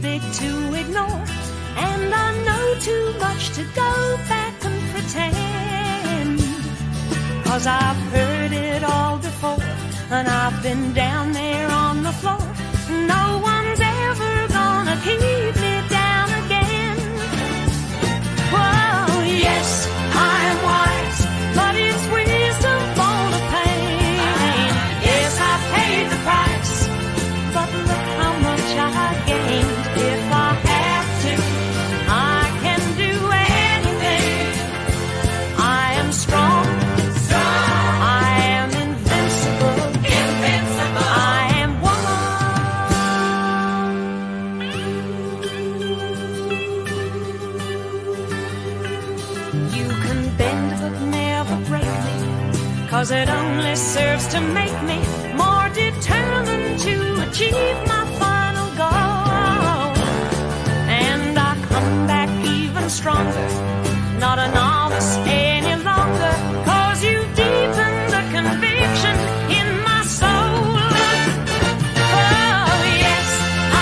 big to ignore, and I know too much to go back and pretend. 'Cause I've heard it all before, and I've been down there on the floor. No one's ever gonna keep me down again. Well, yes, I am wise, but it's wisdom born of pain. Yes, I paid the price, but look how much I gained. If I have to, I can do anything. I am strong. I am invincible. I am woman. You can bend but never break me, 'cause it only serves to make me more determined to achieve my final goal. And I come back even stronger, not a novice any longer, 'cause you've deepened the conviction in my soul. Oh, yes,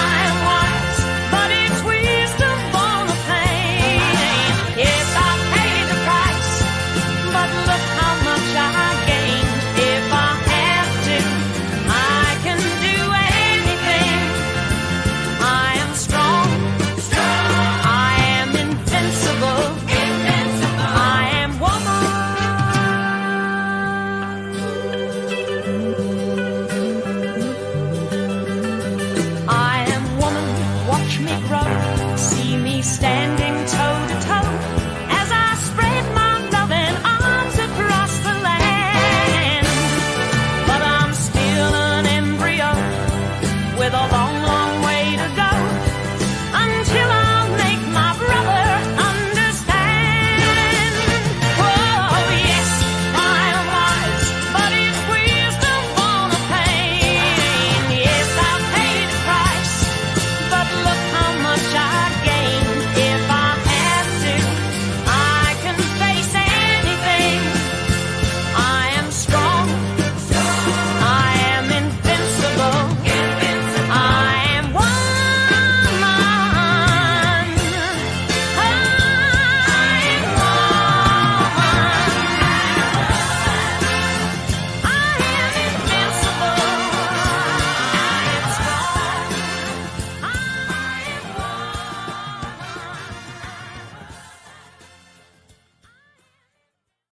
I am wise, but it's wisdom born of pain. Yes, I paid the price, but look how much I gained. If I have to, I can do anything. I am strong. I am invincible. I am woman. I am woman, watch me grow. See me standing tall.